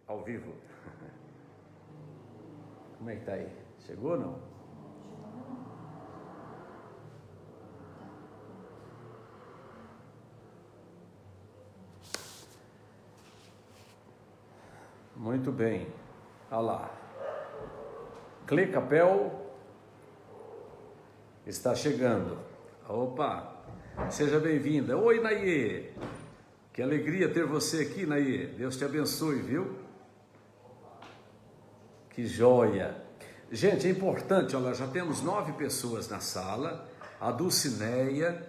Ao vivo. Como é que tá aí? Chegou ou não? Muito bem. Olha lá. Clecapel está chegando. Opa! Seja bem-vinda. Oi, Naie. Que alegria ter você aqui, Naie. Deus te abençoe, viu? Que joia! Gente, é importante, olha, já temos 9 pessoas na sala. A Dulcineia,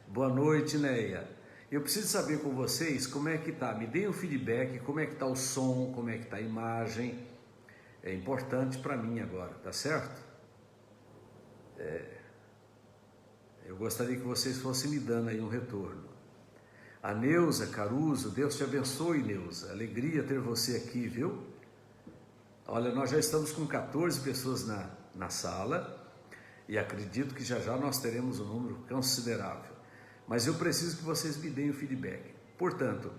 boa noite, Neia. Eu preciso saber com vocês como é que tá. Me deem um feedback, como é que tá o som, como é que tá a imagem. É importante para mim agora, tá certo? Eu gostaria que vocês fossem me dando aí um retorno. A Neuza Caruso, Deus te abençoe, Neuza. Alegria ter você aqui, viu? Olha, nós já estamos com 14 pessoas na sala e acredito que já já nós teremos um número considerável. Mas eu preciso que vocês me deem o feedback. Portanto,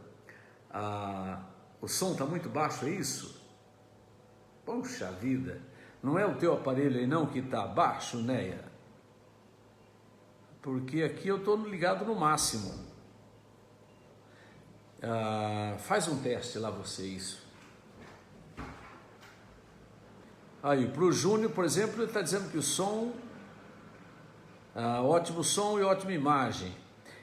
o som está muito baixo, é isso? Poxa vida, não é o teu aparelho aí não que está baixo, Neia? Porque aqui eu estou ligado no máximo. Faz um teste lá você, isso. Aí, para o Júnior, por exemplo, ele está dizendo que o som, ótimo som e ótima imagem.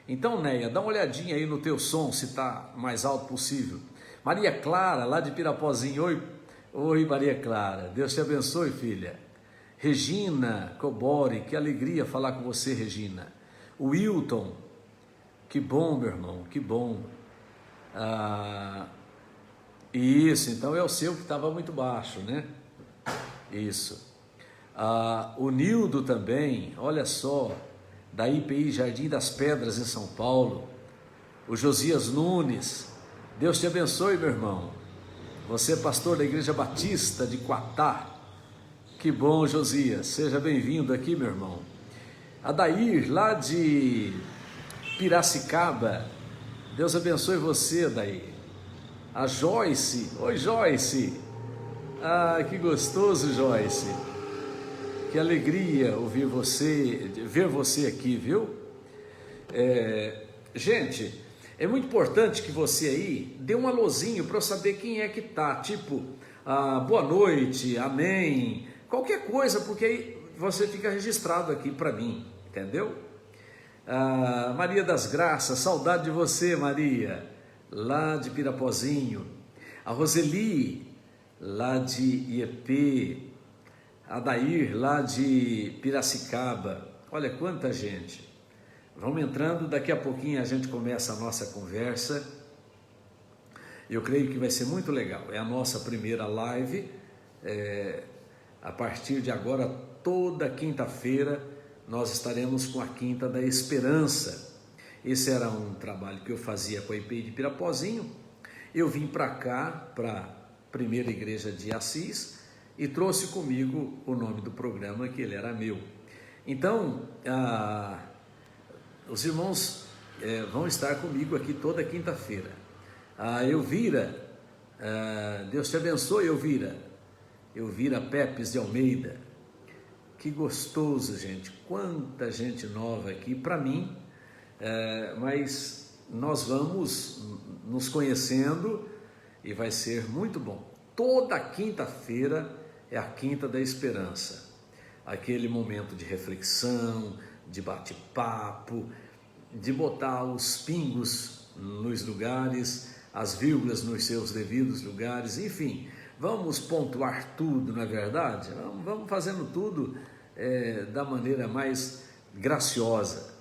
Então, Neia, dá uma olhadinha aí no teu som, se está mais alto possível. Maria Clara, lá de Pirapozinho, oi Maria Clara, Deus te abençoe, filha. Regina Cobori, que alegria falar com você, Regina. Wilton, que bom, meu irmão, que bom. Isso, então é o seu que estava muito baixo, né? Isso. O Nildo também, olha só, da IPI Jardim das Pedras em São Paulo. O Josias Nunes, Deus te abençoe, meu irmão. Você é pastor da Igreja Batista de Quatá. Que bom, Josias, seja bem-vindo aqui, meu irmão. Adair, lá de Piracicaba, Deus abençoe você, Adair. A Joyce, oi Joyce. Que gostoso, Joyce. Que alegria ouvir você, ver você aqui, viu? Gente, é muito importante que você aí dê um alôzinho para eu saber quem é que tá. Tipo, boa noite, amém, qualquer coisa, porque aí você fica registrado aqui para mim, entendeu? Maria das Graças, saudade de você, Maria, lá de Pirapozinho. A Roseli, lá de IEP, Adair, lá de Piracicaba. Olha quanta gente. Vamos entrando, daqui a pouquinho a gente começa a nossa conversa. Eu creio que vai ser muito legal. É a nossa primeira live. A partir de agora, toda quinta-feira, nós estaremos com a Quinta da Esperança. Esse era um trabalho que eu fazia com a IPI de Pirapozinho. Eu vim para cá, para Primeira Igreja de Assis, e trouxe comigo o nome do programa, que ele era meu. Então, os irmãos vão estar comigo aqui toda quinta-feira. Elvira, Deus te abençoe, Elvira. Elvira Pepes de Almeida. Que gostoso, gente. Quanta gente nova aqui para mim, mas nós vamos nos conhecendo e vai ser muito bom. Toda quinta-feira é a Quinta da Esperança, aquele momento de reflexão, de bate-papo, de botar os pingos nos lugares, as vírgulas nos seus devidos lugares, enfim, vamos pontuar tudo, não é verdade? Vamos fazendo tudo da maneira mais graciosa.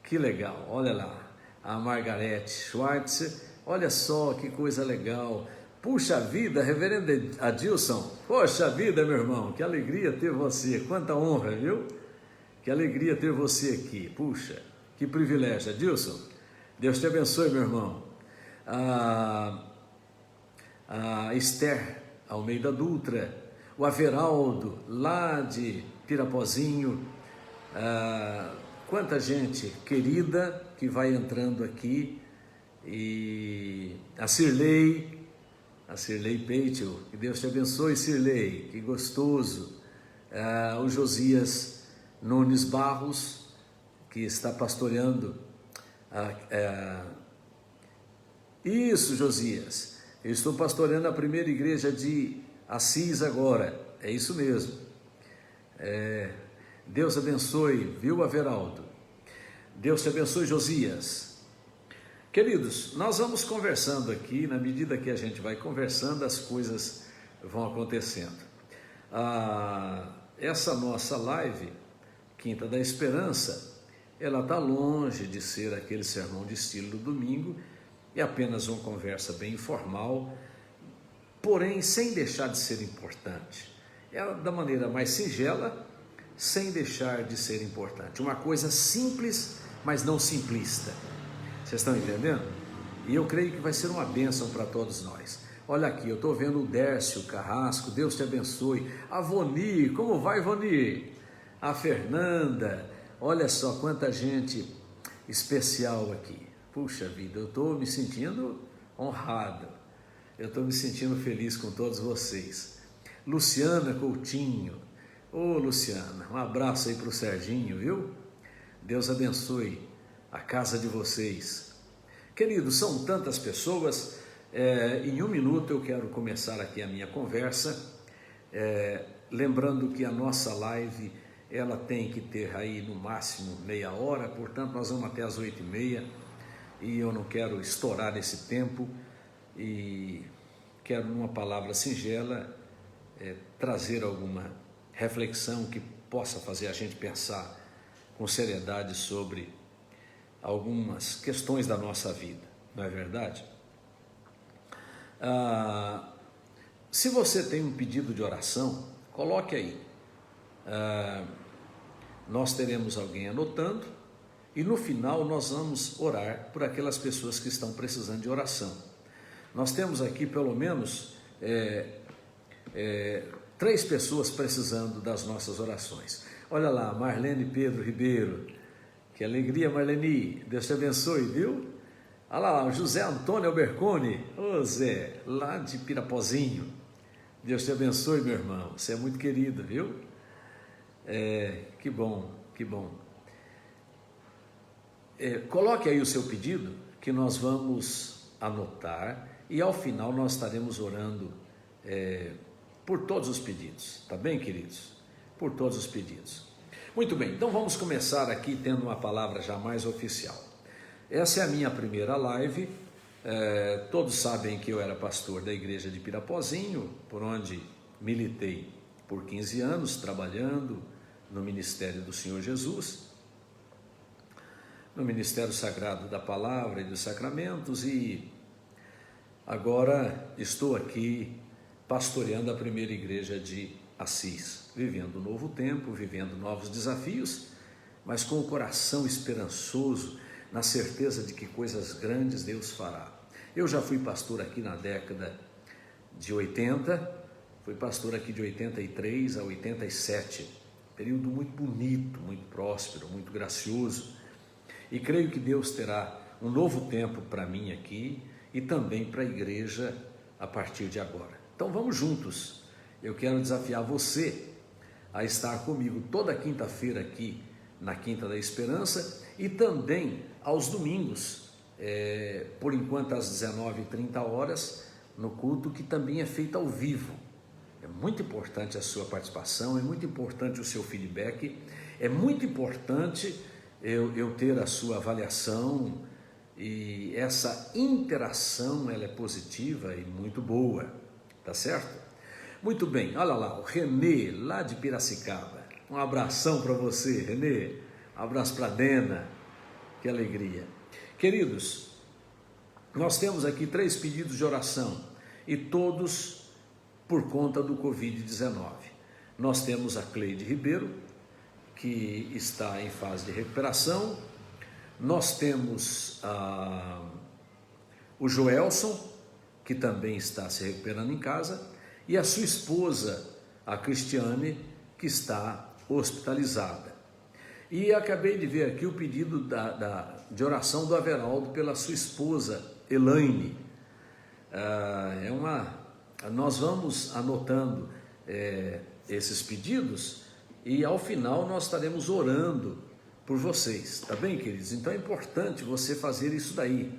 Que legal, olha lá, a Margarete Schwartz. Olha só que coisa legal. Puxa vida, reverendo Adilson. Poxa vida, meu irmão, que alegria ter você. Quanta honra, viu? Que alegria ter você aqui. Puxa, que privilégio. Adilson, Deus te abençoe, meu irmão. A Esther Almeida Dutra. O Averaldo, lá de Pirapozinho. Quanta gente querida que vai entrando aqui. E a Cirlei, a Cirlei Peitel, que Deus te abençoe, Cirlei, que gostoso. O Josias Nunes Barros, que está pastoreando. Isso, Josias, eu estou pastoreando a primeira igreja de Assis agora, é isso mesmo. Deus abençoe, viu, Averaldo? Deus te abençoe, Josias. Queridos, nós vamos conversando aqui, na medida que a gente vai conversando, as coisas vão acontecendo. Essa nossa live, Quinta da Esperança, ela está longe de ser aquele sermão de estilo do domingo, é apenas uma conversa bem informal, porém sem deixar de ser importante. É da maneira mais singela, sem deixar de ser importante. Uma coisa simples, mas não simplista. Vocês estão entendendo? E eu creio que vai ser uma bênção para todos nós. Olha aqui, eu estou vendo o Dércio Carrasco, Deus te abençoe. A Vonir, como vai, Vonir? A Fernanda, olha só quanta gente especial aqui. Puxa vida, eu estou me sentindo honrado, eu estou me sentindo feliz com todos vocês. Luciana Coutinho, Luciana, um abraço aí para o Serginho, viu? Deus abençoe a casa de vocês. Queridos, são tantas pessoas, em um minuto eu quero começar aqui a minha conversa, lembrando que a nossa live, ela tem que ter aí no máximo meia hora, portanto nós vamos até as 8h30, e eu não quero estourar esse tempo, e quero numa palavra singela, trazer alguma reflexão que possa fazer a gente pensar com seriedade sobre algumas questões da nossa vida, não é verdade? Se você tem um pedido de oração, coloque aí. Nós teremos alguém anotando e no final nós vamos orar por aquelas pessoas que estão precisando de oração. Nós temos aqui pelo menos 3 pessoas precisando das nossas orações. Olha lá, Marlene Pedro Ribeiro, que alegria, Marlene, Deus te abençoe, viu? Olha lá, José Antônio Albercone, Zé, lá de Pirapozinho, Deus te abençoe, meu irmão, você é muito querido, viu? Que bom, que bom. Coloque aí o seu pedido, que nós vamos anotar, e ao final nós estaremos orando por todos os pedidos, tá bem, queridos? Por todos os pedidos. Muito bem, então vamos começar aqui tendo uma palavra já mais oficial. Essa é a minha primeira live, todos sabem que eu era pastor da igreja de Pirapozinho, por onde militei por 15 anos, trabalhando no ministério do Senhor Jesus, no ministério sagrado da palavra e dos sacramentos, e agora estou aqui pastoreando a primeira igreja de Assis, vivendo um novo tempo, vivendo novos desafios, mas com o coração esperançoso, na certeza de que coisas grandes Deus fará. Eu já fui pastor aqui na década de 80, fui pastor aqui de 83 a 87, período muito bonito, muito próspero, muito gracioso, e creio que Deus terá um novo tempo para mim aqui e também para a igreja a partir de agora. Então vamos juntos. Eu quero desafiar você a estar comigo toda quinta-feira aqui na Quinta da Esperança e também aos domingos, por enquanto às 19h30, no culto que também é feito ao vivo. É muito importante a sua participação, é muito importante o seu feedback, é muito importante eu ter a sua avaliação, e essa interação ela é positiva e muito boa, tá certo? Muito bem, olha lá, o Renê, lá de Piracicaba, um abração para você, Renê, um abraço para a Dena, que alegria. Queridos, nós temos aqui 3 pedidos de oração, e todos por conta do Covid-19. Nós temos a Cleide Ribeiro, que está em fase de recuperação, nós temos o Joelson, que também está se recuperando em casa, e a sua esposa, a Cristiane, que está hospitalizada. E acabei de ver aqui o pedido de oração do Averaldo pela sua esposa, Elaine. É uma nós vamos anotando esses pedidos e ao final nós estaremos orando por vocês, tá bem, queridos? Então é importante você fazer isso daí,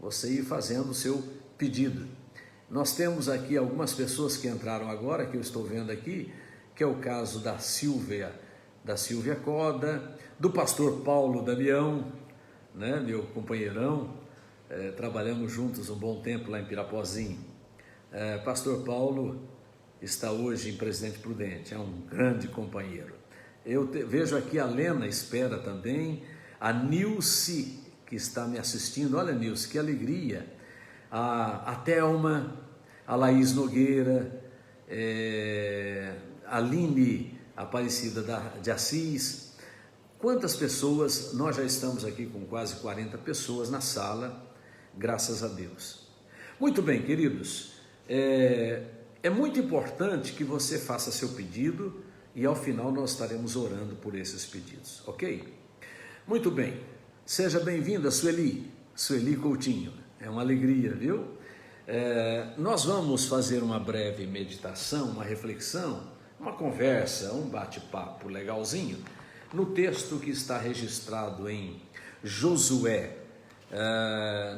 você ir fazendo o seu pedido. Nós temos aqui algumas pessoas que entraram agora, que eu estou vendo aqui, que é o caso da Silvia Coda, do pastor Paulo Damião, né, meu companheirão, trabalhamos juntos um bom tempo lá em Pirapozinho. Pastor Paulo está hoje em Presidente Prudente, é um grande companheiro. Eu vejo aqui a Lena Espera também, a Nilce, que está me assistindo, olha Nilce, que alegria, a Thelma, a Laís Nogueira, a Aline Aparecida de Assis. Quantas pessoas, nós já estamos aqui com quase 40 pessoas na sala, graças a Deus. Muito bem, queridos, é muito importante que você faça seu pedido e ao final nós estaremos orando por esses pedidos, ok? Muito bem, seja bem-vinda, Sueli Coutinho, é uma alegria, viu? Nós vamos fazer uma breve meditação, uma reflexão, uma conversa, um bate-papo legalzinho, no texto que está registrado em Josué,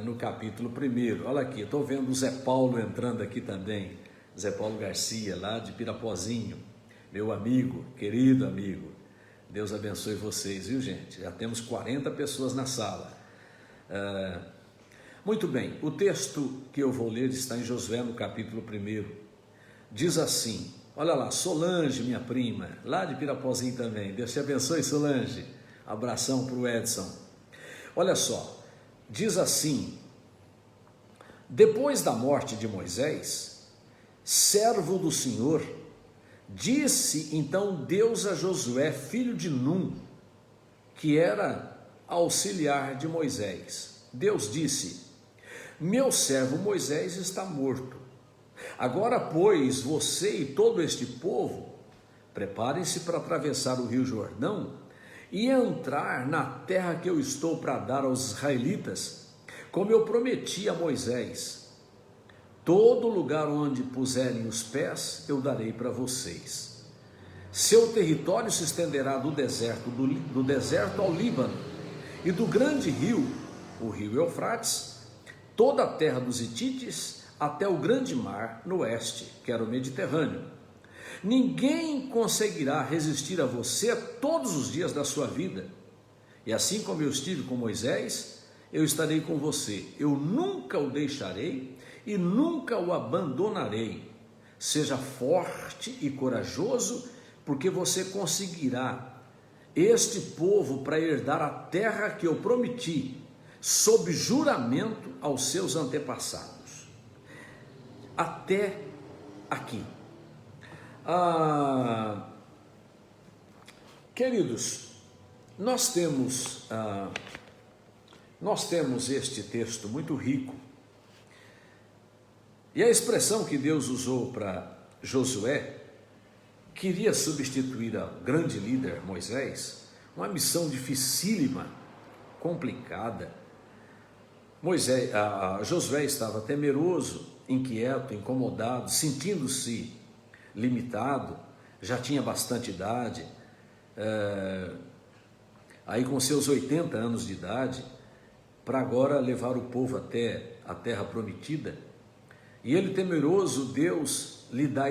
no capítulo 1. Olha aqui, estou vendo o Zé Paulo entrando aqui também, Zé Paulo Garcia, lá de Pirapozinho, meu amigo, querido amigo. Deus abençoe vocês, viu, gente? Já temos 40 pessoas na sala. Muito bem, o texto que eu vou ler está em Josué, no capítulo 1. Diz assim, olha lá, Solange, minha prima, lá de Pirapozinho também. Deus te abençoe, Solange. Abração para o Edson. Olha só, diz assim, depois da morte de Moisés, servo do Senhor, disse então Deus a Josué, filho de Num, que era auxiliar de Moisés. Deus disse, meu servo Moisés está morto. Agora, pois, você e todo este povo, preparem-se para atravessar o rio Jordão e entrar na terra que eu estou para dar aos israelitas, como eu prometi a Moisés. Todo lugar onde puserem os pés, eu darei para vocês. Seu território se estenderá do deserto ao Líbano, e do grande rio, o rio Eufrates, toda a terra dos hitites, até o grande mar no oeste, que era o Mediterrâneo. Ninguém conseguirá resistir a você todos os dias da sua vida. E assim como eu estive com Moisés, eu estarei com você. Eu nunca o deixarei e nunca o abandonarei. Seja forte e corajoso, porque você conseguirá este povo para herdar a terra que eu prometi, sob juramento aos seus antepassados. Até aqui. Queridos, nós temos este texto muito rico, e a expressão que Deus usou para Josué queria substituir ao grande líder Moisés, uma missão dificílima, complicada. Josué estava temeroso, inquieto, incomodado, sentindo-se limitado, já tinha bastante idade, aí com seus 80 anos de idade, para agora levar o povo até a terra prometida. E ele temeroso, Deus lhe dá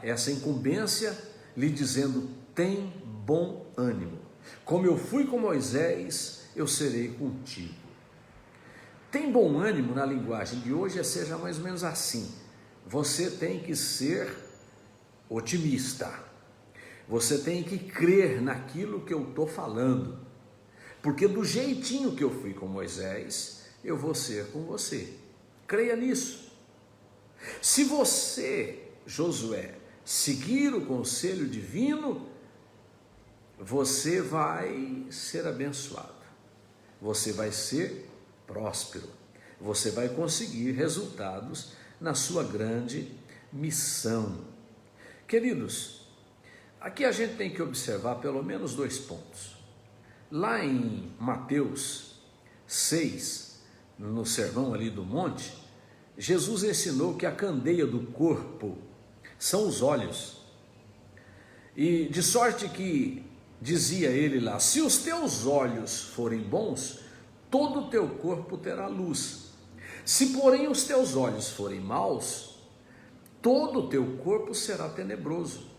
essa incumbência, lhe dizendo, tem bom ânimo, como eu fui com Moisés, eu serei contigo. Tem bom ânimo na linguagem de hoje seja mais ou menos assim, você tem que ser otimista, você tem que crer naquilo que eu estou falando, porque do jeitinho que eu fui com Moisés, eu vou ser com você, creia nisso. Se você, Josué, seguir o conselho divino, você vai ser abençoado, você vai ser próspero, você vai conseguir resultados na sua grande missão. Queridos, aqui a gente tem que observar pelo menos 2 pontos. Lá em Mateus 6, no Sermão ali do Monte, Jesus ensinou que a candeia do corpo são os olhos. E de sorte que, dizia ele lá, se os teus olhos forem bons, todo o teu corpo terá luz. Se porém os teus olhos forem maus, todo o teu corpo será tenebroso.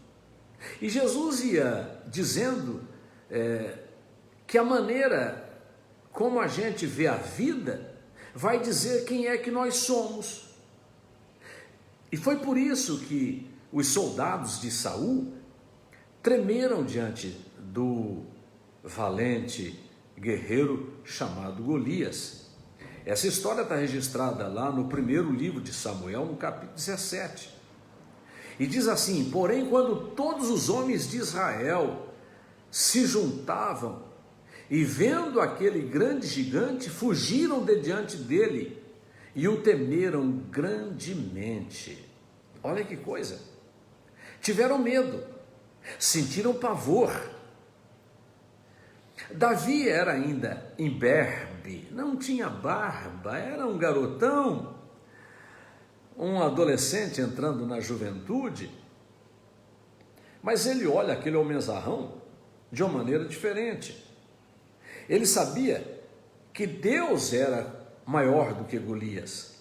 E Jesus ia dizendo que a maneira como a gente vê a vida vai dizer quem é que nós somos. E foi por isso que os soldados de Saul tremeram diante do valente guerreiro chamado Golias. Essa história está registrada lá no primeiro livro de Samuel, no capítulo 17. E diz assim: porém, quando todos os homens de Israel se juntavam e vendo aquele grande gigante, fugiram de diante dele e o temeram grandemente. Olha que coisa! Tiveram medo, sentiram pavor. Davi era ainda imberbe, não tinha barba, era um garotão, um adolescente entrando na juventude, mas ele olha aquele homenzarrão de uma maneira diferente. Ele sabia que Deus era maior do que Golias,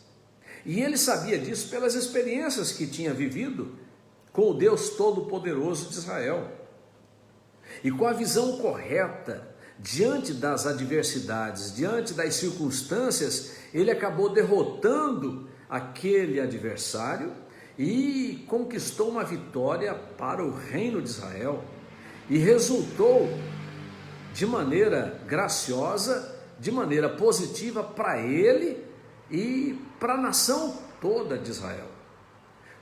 e ele sabia disso pelas experiências que tinha vivido com o Deus Todo-Poderoso de Israel. E com a visão correta, diante das adversidades, diante das circunstâncias, ele acabou derrotando aquele adversário e conquistou uma vitória para o reino de Israel. E resultou de maneira graciosa, de maneira positiva para ele e para a nação toda de Israel.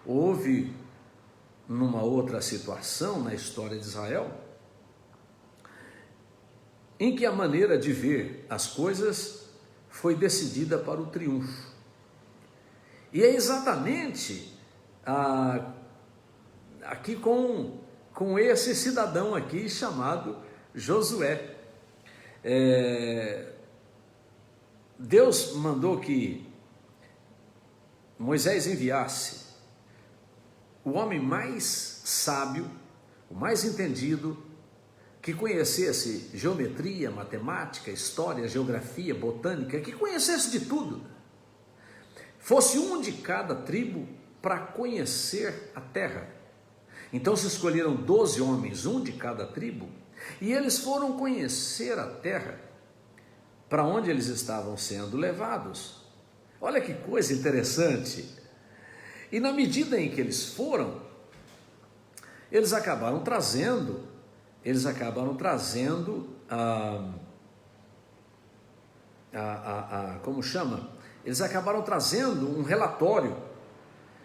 Houve, numa outra situação na história de Israel, em que a maneira de ver as coisas foi decidida para o triunfo. E é exatamente aqui com esse cidadão aqui chamado Josué. Deus mandou que Moisés enviasse o homem mais sábio, o mais entendido, que conhecesse geometria, matemática, história, geografia, botânica, que conhecesse de tudo. Fosse um de cada tribo para conhecer a terra. Então se escolheram 12 homens, um de cada tribo, e eles foram conhecer a terra para onde eles estavam sendo levados. Olha que coisa interessante. E na medida em que eles foram, eles acabaram trazendo como chama? Eles acabaram trazendo um relatório,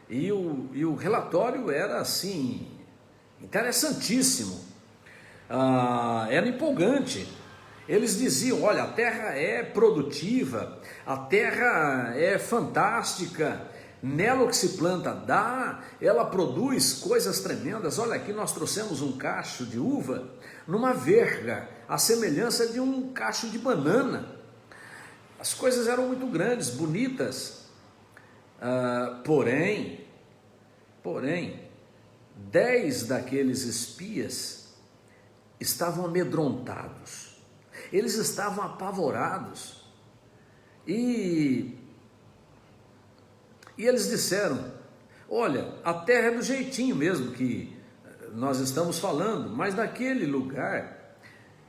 e o relatório era assim, interessantíssimo, era empolgante. Eles diziam: olha, a terra é produtiva, a terra é fantástica, nela o que se planta dá, ela produz coisas tremendas. Olha, aqui nós trouxemos um cacho de uva numa verga, a semelhança de um cacho de banana. As coisas eram muito grandes, bonitas, porém, 10 daqueles espias estavam amedrontados, eles estavam apavorados, e eles disseram: olha, a terra é do jeitinho mesmo que nós estamos falando, mas naquele lugar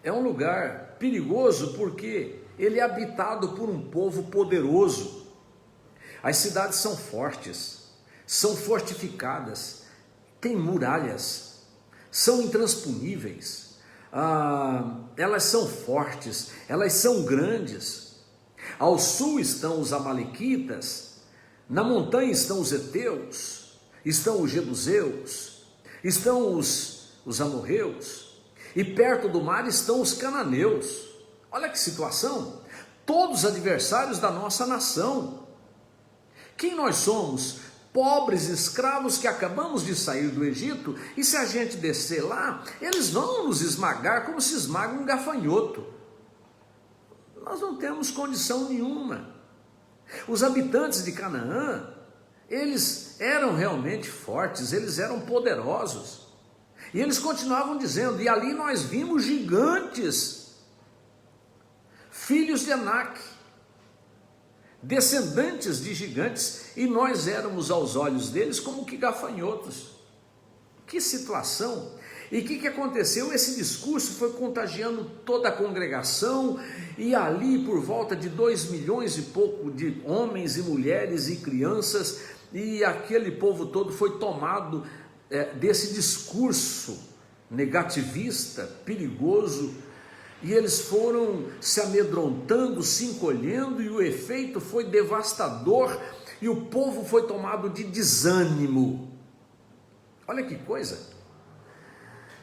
é um lugar perigoso, porque ele é habitado por um povo poderoso. As cidades são fortes, são fortificadas, têm muralhas, são intransponíveis, elas são fortes, elas são grandes. Ao sul estão os amalequitas, na montanha estão os heteus, estão os jebuseus, estão os amorreus, e perto do mar estão os cananeus. Olha que situação, todos adversários da nossa nação. Quem nós somos? Pobres escravos que acabamos de sair do Egito, e se a gente descer lá, eles vão nos esmagar como se esmaga um gafanhoto. Nós não temos condição nenhuma. Os habitantes de Canaã, eles eram realmente fortes, eles eram poderosos. E eles continuavam dizendo: e ali nós vimos gigantes, filhos de Anak, descendentes de gigantes, e nós éramos aos olhos deles como que gafanhotos. Que situação! E o que aconteceu? Esse discurso foi contagiando toda a congregação, e ali por volta de 2 milhões e pouco de homens e mulheres e crianças, e aquele povo todo foi tomado desse discurso negativista, perigoso, e eles foram se amedrontando, se encolhendo, e o efeito foi devastador, e o povo foi tomado de desânimo. Olha que coisa!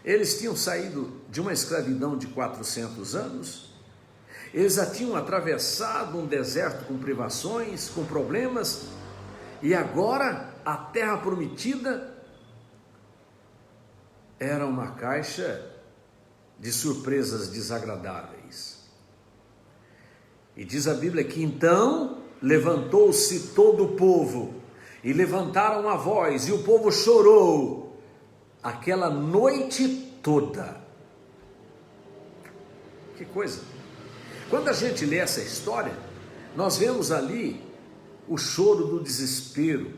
Eles tinham saído de uma escravidão de 400 anos, eles já tinham atravessado um deserto com privações, com problemas, e agora a terra prometida era uma caixa de surpresas desagradáveis. E diz a Bíblia que então levantou-se todo o povo, e levantaram a voz, e o povo chorou aquela noite toda. Que coisa! Quando a gente lê essa história, nós vemos ali o choro do desespero.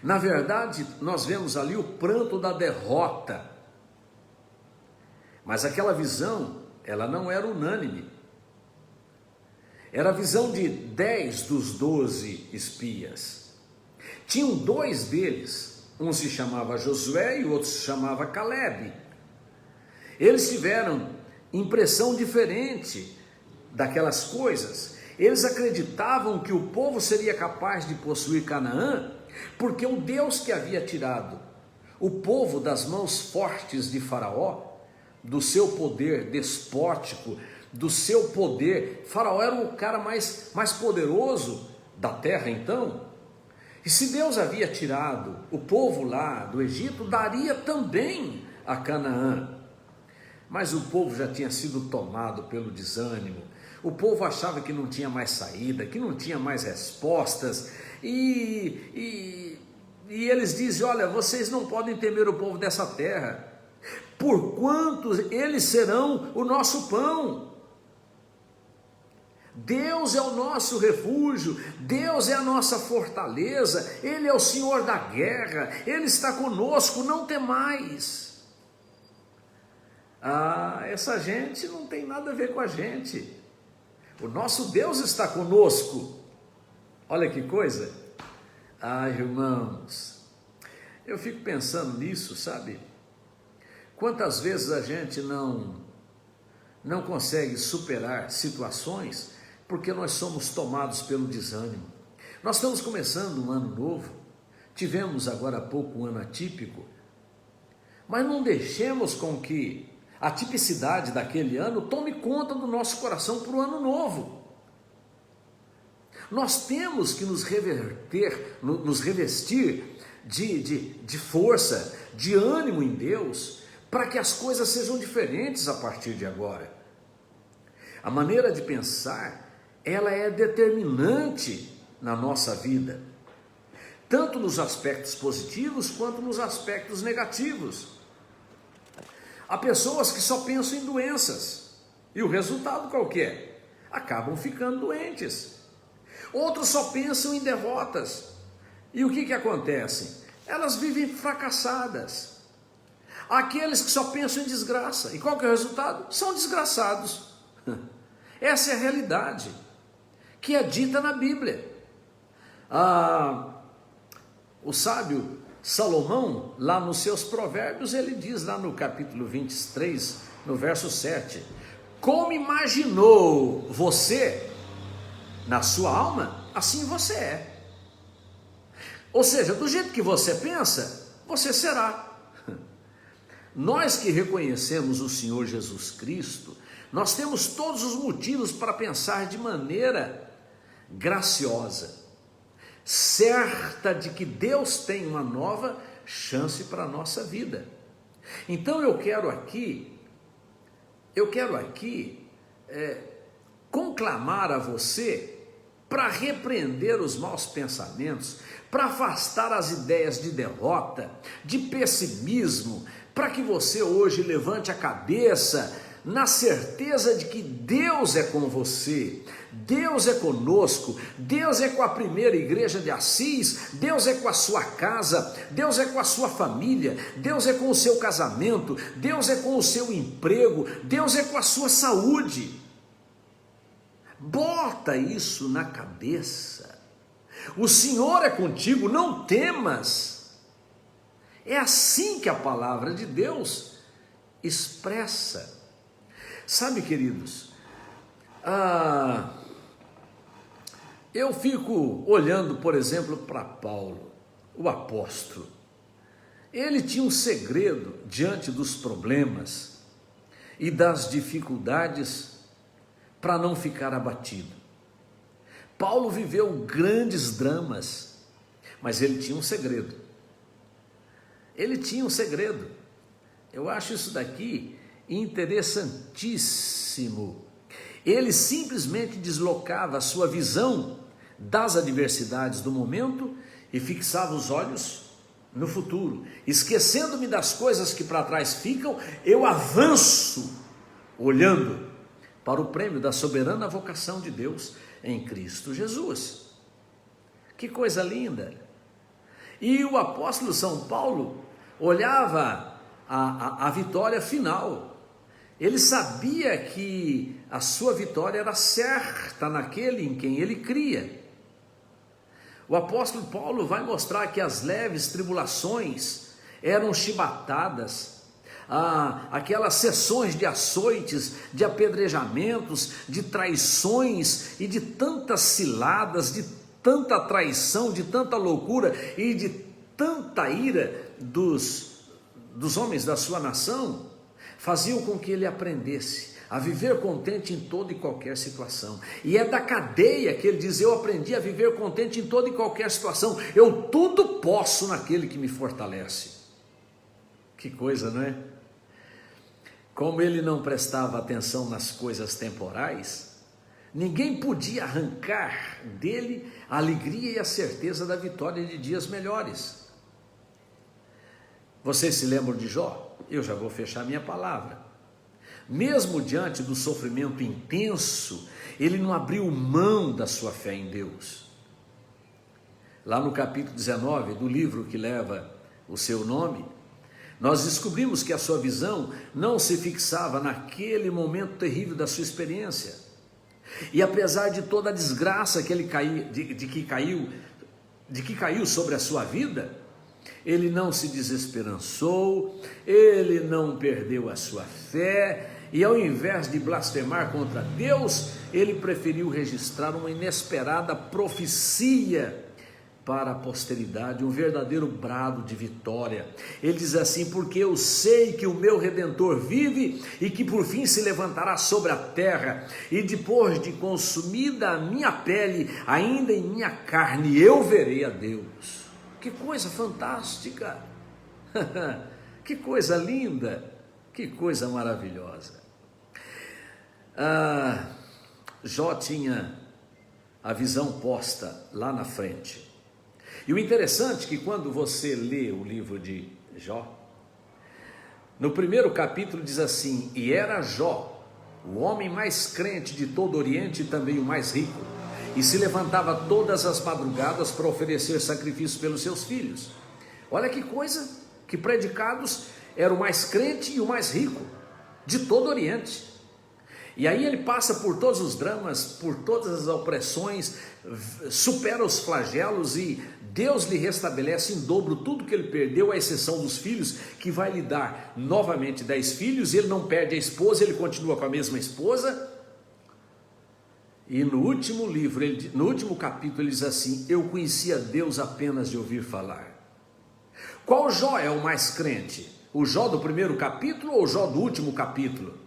Na verdade, nós vemos ali o pranto da derrota. Mas aquela visão, ela não era unânime. Era a visão de 10 dos 12 espias. Tinham 2 deles, um se chamava Josué e o outro se chamava Calebe. Eles tiveram impressão diferente daquelas coisas. Eles acreditavam que o povo seria capaz de possuir Canaã, porque o Deus que havia tirado o povo das mãos fortes de Faraó, do seu poder despótico, do seu poder. Faraó era o cara mais poderoso da terra então. E se Deus havia tirado o povo lá do Egito, daria também a Canaã. Mas o povo já tinha sido tomado pelo desânimo, o povo achava que não tinha mais saída, que não tinha mais respostas, e eles dizem: olha, vocês não podem temer o povo dessa terra, porquanto eles serão o nosso pão. Deus é o nosso refúgio, Deus é a nossa fortaleza, Ele é o Senhor da guerra, Ele está conosco, não temais. Essa gente não tem nada a ver com a gente, o nosso Deus está conosco. Olha que coisa! Irmãos, eu fico pensando nisso, sabe? Quantas vezes a gente não consegue superar situações porque nós somos tomados pelo desânimo. Nós estamos começando um ano novo, tivemos agora há pouco um ano atípico, mas não deixemos com que a tipicidade daquele ano tome conta do nosso coração para o ano novo. Nós temos que nos revestir de força, de ânimo em Deus, para que as coisas sejam diferentes a partir de agora. A maneira de pensar, ela é determinante na nossa vida, tanto nos aspectos positivos quanto nos aspectos negativos. Há pessoas que só pensam em doenças, e o resultado qual que é? Acabam ficando doentes. Outros só pensam em derrotas, e o que acontece? Elas vivem fracassadas. Há aqueles que só pensam em desgraça, e qual que é o resultado? São desgraçados. Essa é a realidade que é dita na Bíblia. O sábio Salomão, lá nos seus provérbios, ele diz lá no capítulo 23, no verso 7, como imaginou você na sua alma, assim você é. Ou seja, do jeito que você pensa, você será. Nós que reconhecemos o Senhor Jesus Cristo, nós temos todos os motivos para pensar de maneira graciosa, certa de que Deus tem uma nova chance para a nossa vida. Então eu quero aqui conclamar a você para repreender os maus pensamentos, para afastar as ideias de derrota, de pessimismo, para que você hoje levante a cabeça na certeza de que Deus é com você, Deus é conosco, Deus é com a primeira igreja de Assis, Deus é com a sua casa, Deus é com a sua família, Deus é com o seu casamento, Deus é com o seu emprego, Deus é com a sua saúde. Bota isso na cabeça. O Senhor é contigo, não temas. É assim que a palavra de Deus expressa. Sabe, queridos, eu fico olhando, por exemplo, para Paulo, o apóstolo. Ele tinha um segredo diante dos problemas e das dificuldades para não ficar abatido. Paulo viveu grandes dramas, mas ele tinha um segredo. Ele tinha um segredo. Eu acho isso daqui interessantíssimo. Ele simplesmente deslocava a sua visão das adversidades do momento e fixava os olhos no futuro. Esquecendo-me das coisas que para trás ficam, eu avanço olhando para o prêmio da soberana vocação de Deus em Cristo Jesus. Que coisa linda! E o apóstolo São Paulo olhava a vitória final. Ele sabia que a sua vitória era certa naquele em quem ele cria. O apóstolo Paulo vai mostrar que as leves tribulações eram chibatadas, aquelas sessões de açoites, de apedrejamentos, de traições e de tantas ciladas, de tanta traição, de tanta loucura e de tanta ira dos homens da sua nação, faziam com que ele aprendesse a viver contente em toda e qualquer situação. E é da cadeia que ele diz: eu aprendi a viver contente em toda e qualquer situação, eu tudo posso naquele que me fortalece. Que coisa, não é? Como ele não prestava atenção nas coisas temporais, ninguém podia arrancar dele a alegria e a certeza da vitória de dias melhores. Vocês se lembram de Jó? Eu já vou fechar minha palavra. Mesmo diante do sofrimento intenso, ele não abriu mão da sua fé em Deus. Lá no capítulo 19 do livro que leva o seu nome, nós descobrimos que a sua visão não se fixava naquele momento terrível da sua experiência. E apesar de toda a desgraça que ele caiu sobre a sua vida, ele não se desesperançou, ele não perdeu a sua fé, e ao invés de blasfemar contra Deus, ele preferiu registrar uma inesperada profecia para a posteridade, um verdadeiro brado de vitória. Ele diz assim: porque eu sei que o meu Redentor vive e que por fim se levantará sobre a terra, e depois de consumida a minha pele, ainda em minha carne, eu verei a Deus. Que coisa fantástica, que coisa linda, que coisa maravilhosa. Jó tinha a visão posta lá na frente. E o interessante é que quando você lê o livro de Jó, no primeiro capítulo diz assim: e era Jó, o homem mais crente de todo o Oriente e também o mais rico, e se levantava todas as madrugadas para oferecer sacrifício pelos seus filhos. Olha que coisa, que predicados, era o mais crente e o mais rico de todo o Oriente. E aí ele passa por todos os dramas, por todas as opressões, supera os flagelos e Deus lhe restabelece em dobro tudo que ele perdeu, à exceção dos filhos, que vai lhe dar novamente 10 filhos. Ele não perde a esposa, ele continua com a mesma esposa. E no último livro, no último capítulo, ele diz assim: eu conhecia Deus apenas de ouvir falar. Qual Jó é o mais crente? O Jó do primeiro capítulo ou o Jó do último capítulo?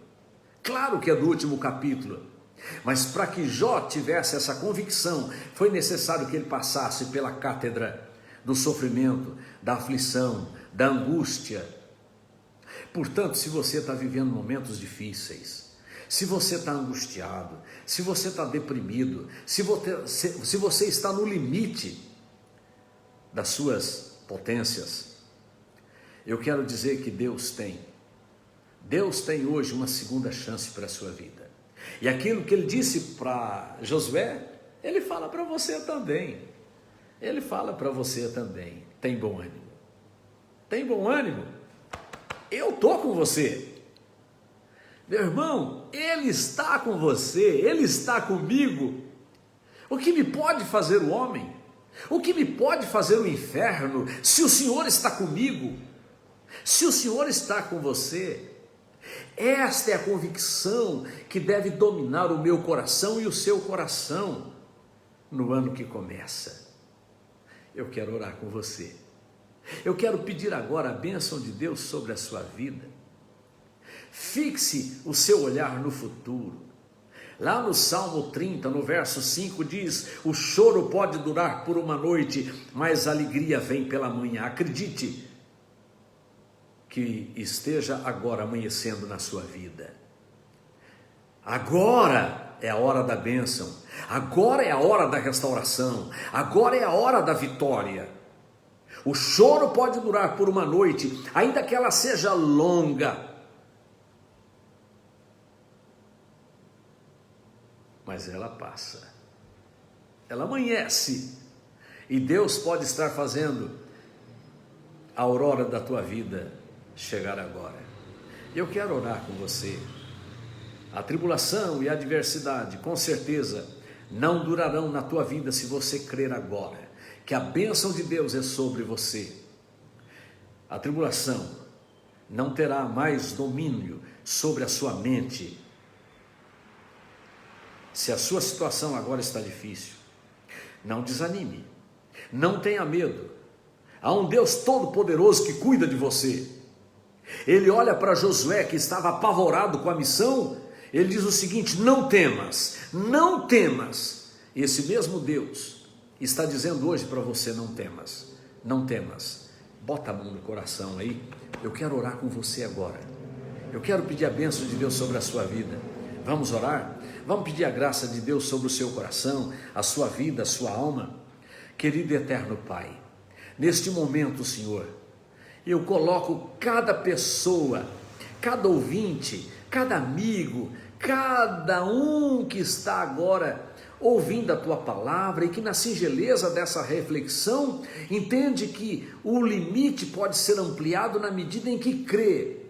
Claro que é do último capítulo. Mas para que Jó tivesse essa convicção, foi necessário que ele passasse pela cátedra do sofrimento, da aflição, da angústia. Portanto, se você está vivendo momentos difíceis, Se você está angustiado, se você está deprimido, se você está no limite das suas potências, eu quero dizer que Deus tem hoje uma segunda chance para a sua vida. E aquilo que ele disse para Josué, ele fala para você também. Ele fala para você também. Tem bom ânimo. Tem bom ânimo? Eu estou com você. Meu irmão, Ele está com você, Ele está comigo. O que me pode fazer o homem? O que me pode fazer o inferno? Se o Senhor está comigo, se o Senhor está com você. Esta é a convicção que deve dominar o meu coração e o seu coração no ano que começa. Eu quero orar com você. Eu quero pedir agora a bênção de Deus sobre a sua vida. Fixe o seu olhar no futuro. Lá no Salmo 30, no verso 5 diz: o choro pode durar por uma noite, mas a alegria vem pela manhã. Acredite que esteja agora amanhecendo na sua vida. Agora é a hora da bênção, agora é a hora da restauração, agora é a hora da vitória. O choro pode durar por uma noite, ainda que ela seja longa, mas ela passa, ela amanhece, e Deus pode estar fazendo a aurora da tua vida chegar agora. Eu quero orar com você. A tribulação e a adversidade, com certeza, não durarão na tua vida se você crer agora, que a bênção de Deus é sobre você. A tribulação não terá mais domínio sobre a sua mente. Se a sua situação agora está difícil, não desanime, não tenha medo. Há um Deus todo-poderoso que cuida de você. Ele olha para Josué, que estava apavorado com a missão, ele diz o seguinte: não temas, não temas. Esse mesmo Deus está dizendo hoje para você: não temas, não temas. Bota a mão no coração aí, eu quero orar com você agora. Eu quero pedir a bênção de Deus sobre a sua vida. Vamos orar? Vamos pedir a graça de Deus sobre o seu coração, a sua vida, a sua alma. Querido e eterno Pai, neste momento, Senhor, eu coloco cada pessoa, cada ouvinte, cada amigo, cada um que está agora ouvindo a Tua palavra e que na singeleza dessa reflexão entende que o limite pode ser ampliado na medida em que crê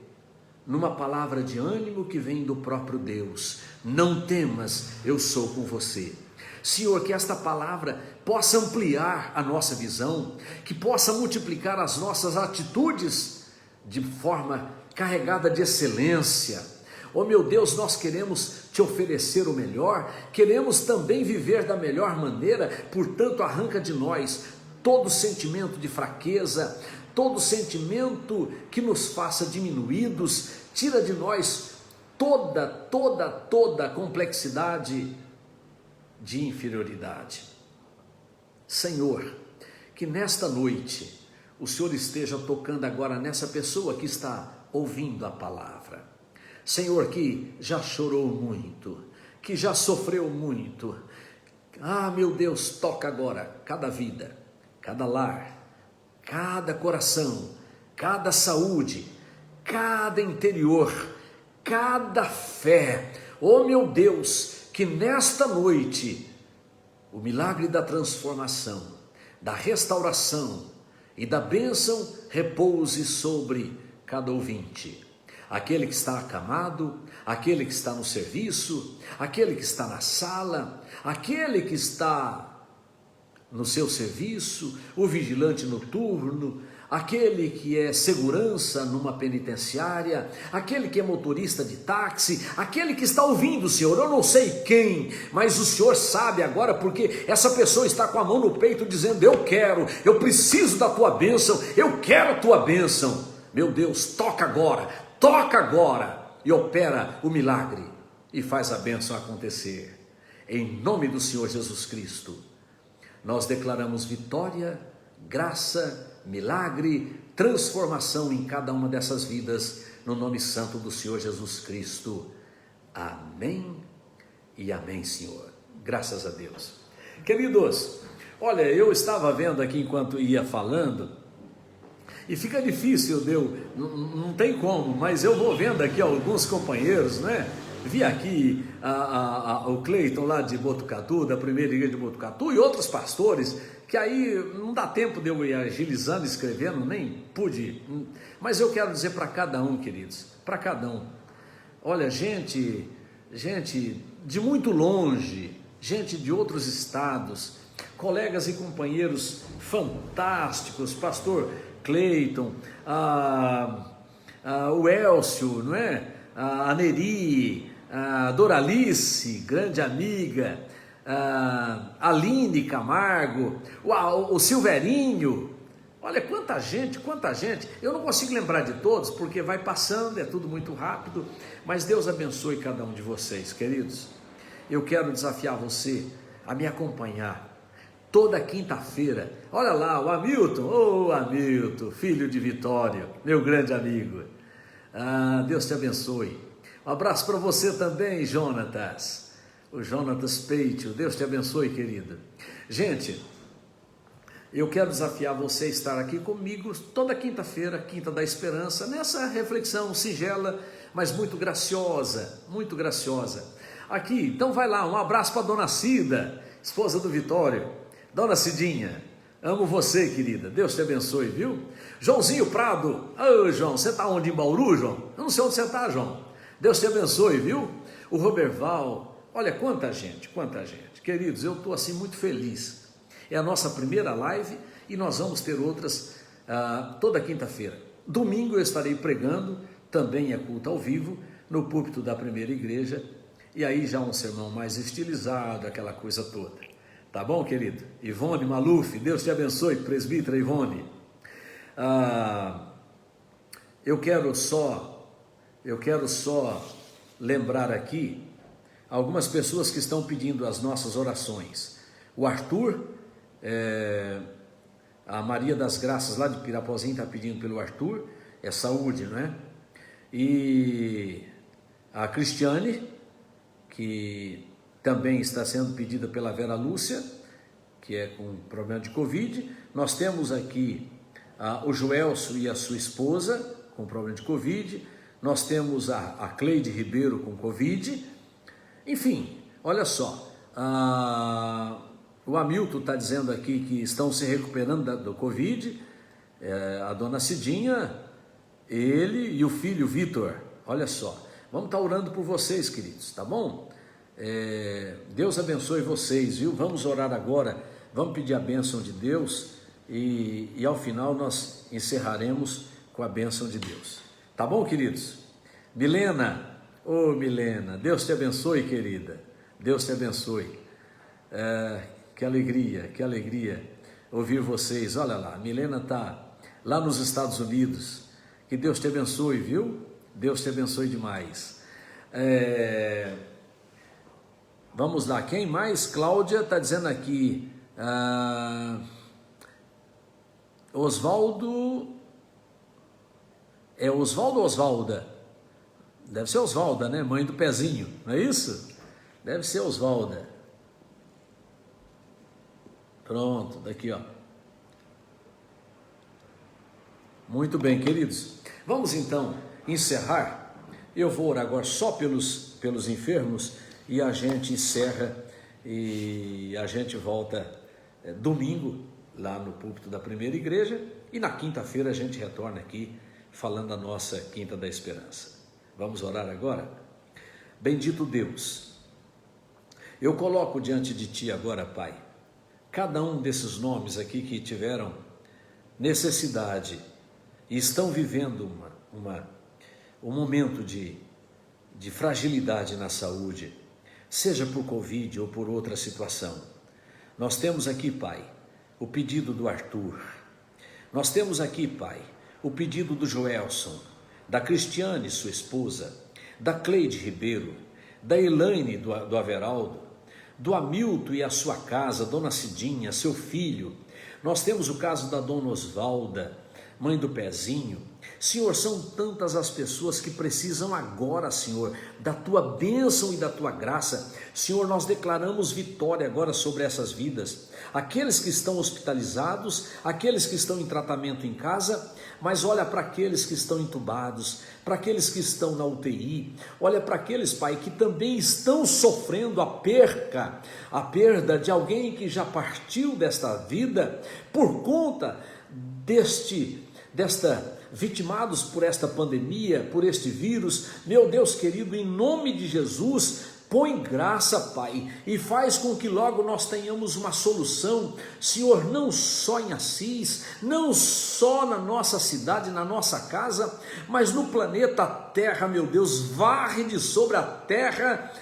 numa palavra de ânimo que vem do próprio Deus. Não temas, eu sou com você. Senhor, que esta palavra possa ampliar a nossa visão, que possa multiplicar as nossas atitudes de forma carregada de excelência. Oh meu Deus, nós queremos te oferecer o melhor, queremos também viver da melhor maneira, portanto arranca de nós todo sentimento de fraqueza, todo sentimento que nos faça diminuídos, tira de nós toda complexidade de inferioridade. Senhor, que nesta noite o Senhor esteja tocando agora nessa pessoa que está ouvindo a palavra. Senhor, que já chorou muito, que já sofreu muito. Ah, meu Deus, toca agora cada vida, cada lar, cada coração, cada saúde, cada interior, cada fé. Oh meu Deus, que nesta noite o milagre da transformação, da restauração e da bênção repouse sobre cada ouvinte. Aquele que está acamado, aquele que está no serviço, aquele que está na sala, aquele que está no seu serviço, o vigilante noturno, aquele que é segurança numa penitenciária, aquele que é motorista de táxi, aquele que está ouvindo, Senhor, eu não sei quem, mas o Senhor sabe agora, porque essa pessoa está com a mão no peito dizendo: eu preciso da tua bênção, eu quero a tua bênção. Meu Deus, toca agora e opera o milagre e faz a bênção acontecer. Em nome do Senhor Jesus Cristo, nós declaramos vitória, graça, milagre, transformação em cada uma dessas vidas, no nome santo do Senhor Jesus Cristo. Amém e amém, Senhor. Graças a Deus. Queridos, olha, eu estava vendo aqui enquanto ia falando, e fica difícil, não tem como, mas eu vou vendo aqui alguns companheiros, né? Vi aqui o Cleiton lá de Botucatu, da primeira igreja de Botucatu, e outros pastores, que aí não dá tempo de eu ir agilizando, escrevendo, nem pude, mas eu quero dizer para cada um, queridos, para cada um, olha, gente de muito longe, gente de outros estados, colegas e companheiros fantásticos, pastor Cleiton, o Elcio, não é? A Neri, a Doralice, grande amiga, a Aline Camargo, o Silverinho, olha quanta gente, eu não consigo lembrar de todos, porque vai passando, é tudo muito rápido, mas Deus abençoe cada um de vocês, queridos. Eu quero desafiar você a me acompanhar toda quinta-feira. Olha lá, o Hamilton, Hamilton, filho de Vitória, meu grande amigo. Deus te abençoe. Um abraço para você também, Jonatas. O Jonatas Peito, Deus te abençoe, querido. Gente, eu quero desafiar você a estar aqui comigo toda quinta-feira, Quinta da Esperança, nessa reflexão singela, mas muito graciosa, muito graciosa. Aqui, então vai lá, um abraço para a Dona Cida, esposa do Vitório. Dona Cidinha, amo você, querida, Deus te abençoe, viu? Joãozinho Prado, João, você está onde, em Bauru, João? Eu não sei onde você está, João. Deus te abençoe, viu? O Roberval, olha quanta gente, queridos, eu estou assim muito feliz. É a nossa primeira live e nós vamos ter outras toda quinta-feira. Domingo eu estarei pregando, também é culto ao vivo, no púlpito da primeira igreja, e aí já um sermão mais estilizado, aquela coisa toda. Tá bom, querido? Ivone Maluf, Deus te abençoe, presbítera Ivone. Eu quero só lembrar aqui algumas pessoas que estão pedindo as nossas orações. O Arthur, a Maria das Graças lá de Pirapozinho está pedindo pelo Arthur, é saúde, não é? E a Cristiane, que também está sendo pedida pela Vera Lúcia, que é com problema de Covid. Nós temos aqui o Joelso e a sua esposa com problema de Covid. Nós temos a Cleide Ribeiro com Covid. Enfim, olha só, o Hamilton está dizendo aqui que estão se recuperando do Covid, a Dona Cidinha, ele e o filho Vitor. Olha só, vamos estar orando por vocês, queridos, tá bom? Deus abençoe vocês, viu? Vamos orar agora, vamos pedir a bênção de Deus e ao final nós encerraremos com a bênção de Deus. Tá bom, queridos? Milena, Milena, Deus te abençoe, querida, Deus te abençoe. Que alegria ouvir vocês. Olha lá, a Milena está lá nos Estados Unidos. Que Deus te abençoe, viu? Deus te abençoe demais. Vamos lá, quem mais? Cláudia está dizendo aqui, Osvaldo, Osvaldo ou Osvalda? Deve ser Osvalda, né? Mãe do Pezinho, não é isso? Deve ser Osvalda. Pronto, daqui ó. Muito bem, queridos. Vamos então encerrar. Eu vou orar agora só pelos enfermos e a gente encerra e a gente volta domingo lá no púlpito da primeira igreja e na quinta-feira a gente retorna aqui falando a nossa Quinta da Esperança. Vamos orar agora? Bendito Deus, eu coloco diante de Ti agora, Pai, cada um desses nomes aqui que tiveram necessidade e estão vivendo um momento de fragilidade na saúde, seja por Covid ou por outra situação. Nós temos aqui, Pai, o pedido do Arthur. Nós temos aqui, Pai, o pedido do Joelson, da Cristiane, sua esposa, da Cleide Ribeiro, da Elaine, do Averaldo, do Hamilton e a sua casa, Dona Cidinha, seu filho. Nós temos o caso da Dona Osvalda, mãe do Pezinho. Senhor, são tantas as pessoas que precisam agora, Senhor, da Tua bênção e da Tua graça. Senhor, nós declaramos vitória agora sobre essas vidas. Aqueles que estão hospitalizados, aqueles que estão em tratamento em casa, mas olha para aqueles que estão entubados, para aqueles que estão na UTI, olha para aqueles, Pai, que também estão sofrendo a perda de alguém que já partiu desta vida por conta vitimados por esta pandemia, por este vírus. Meu Deus querido, em nome de Jesus, põe graça, Pai, e faz com que logo nós tenhamos uma solução, Senhor, não só em Assis, não só na nossa cidade, na nossa casa, mas no planeta Terra. Meu Deus, varre de sobre a terra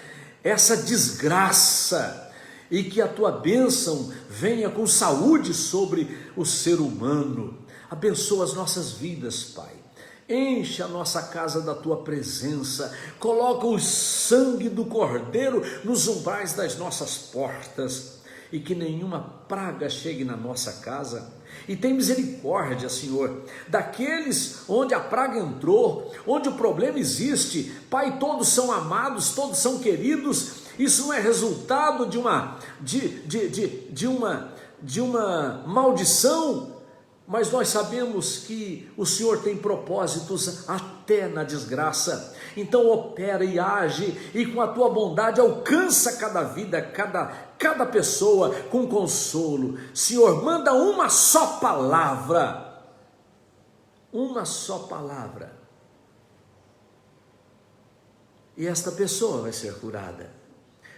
essa desgraça, e que a Tua bênção venha com saúde sobre o ser humano. Abençoa as nossas vidas, Pai. Enche a nossa casa da Tua presença. Coloca o sangue do Cordeiro nos umbrais das nossas portas, e que nenhuma praga chegue na nossa casa. E tem misericórdia, Senhor, daqueles onde a praga entrou, onde o problema existe. Pai, todos são amados, todos são queridos. Isso não é resultado de uma maldição, mas nós sabemos que o Senhor tem propósitos até na desgraça. Então opera e age, e com a Tua bondade alcança cada vida, cada pessoa com consolo. Senhor, manda uma só palavra, e esta pessoa vai ser curada.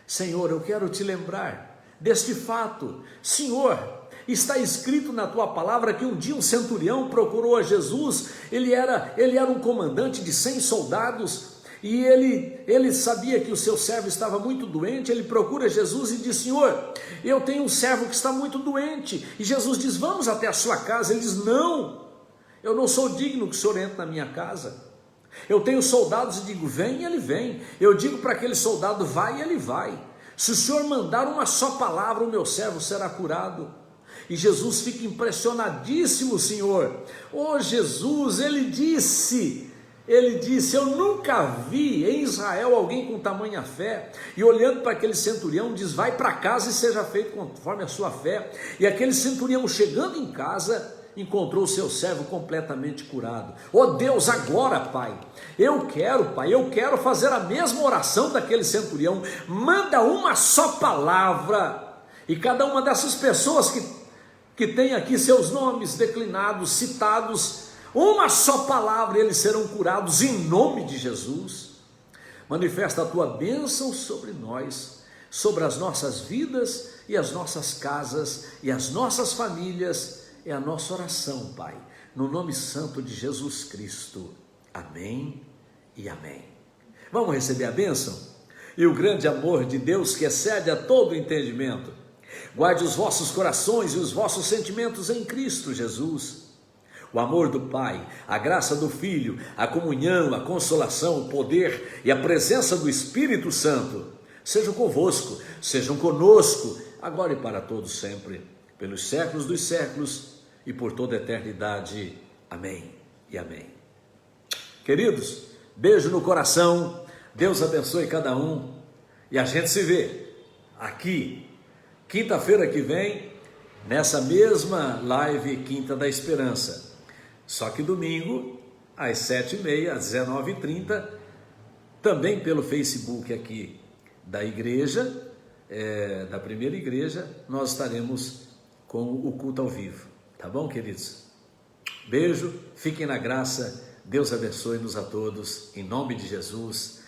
Senhor, eu quero Te lembrar deste fato. Senhor, está escrito na Tua palavra que um dia um centurião procurou a Jesus. Ele era um comandante de 100 soldados, e ele sabia que o seu servo estava muito doente. Ele procura Jesus e diz: Senhor, eu tenho um servo que está muito doente. E Jesus diz: vamos até a sua casa. Ele diz: não, eu não sou digno que o Senhor entre na minha casa. Eu tenho soldados e digo: vem, e ele vem. Eu digo para aquele soldado: vai, e ele vai. Se o Senhor mandar uma só palavra, o meu servo será curado. E Jesus fica impressionadíssimo, Senhor. Oh Jesus, ele disse, eu nunca vi em Israel alguém com tamanha fé. E olhando para aquele centurião, diz: vai para casa e seja feito conforme a sua fé. E aquele centurião, chegando em casa, encontrou o seu servo completamente curado. Oh Deus, agora, Pai, eu quero fazer a mesma oração daquele centurião. Manda uma só palavra, e cada uma dessas pessoas que tem aqui seus nomes declinados, citados, uma só palavra, eles serão curados em nome de Jesus. Manifesta a Tua bênção sobre nós, sobre as nossas vidas e as nossas casas e as nossas famílias. É a nossa oração, Pai, no nome santo de Jesus Cristo. Amém e amém. Vamos receber a bênção? E o grande amor de Deus, que excede a todo entendimento, guarde os vossos corações e os vossos sentimentos em Cristo Jesus. O amor do Pai, a graça do Filho, a comunhão, a consolação, o poder e a presença do Espírito Santo sejam convosco, sejam conosco, agora e para todos sempre, pelos séculos dos séculos e por toda a eternidade. Amém e amém. Queridos, beijo no coração, Deus abençoe cada um, e a gente se vê aqui, quinta-feira que vem, nessa mesma live Quinta da Esperança, só que domingo, às 7h30, às 19h30, também pelo Facebook aqui da igreja, da primeira igreja, nós estaremos com o culto ao vivo, tá bom, queridos? Beijo, fiquem na graça, Deus abençoe-nos a todos, em nome de Jesus.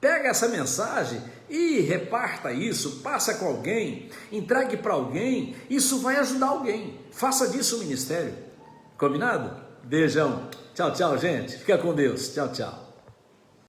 Pega essa mensagem e reparta isso, passa com alguém, entregue para alguém, isso vai ajudar alguém, faça disso um ministério, combinado? Beijão, tchau, tchau, gente, fica com Deus, tchau, tchau.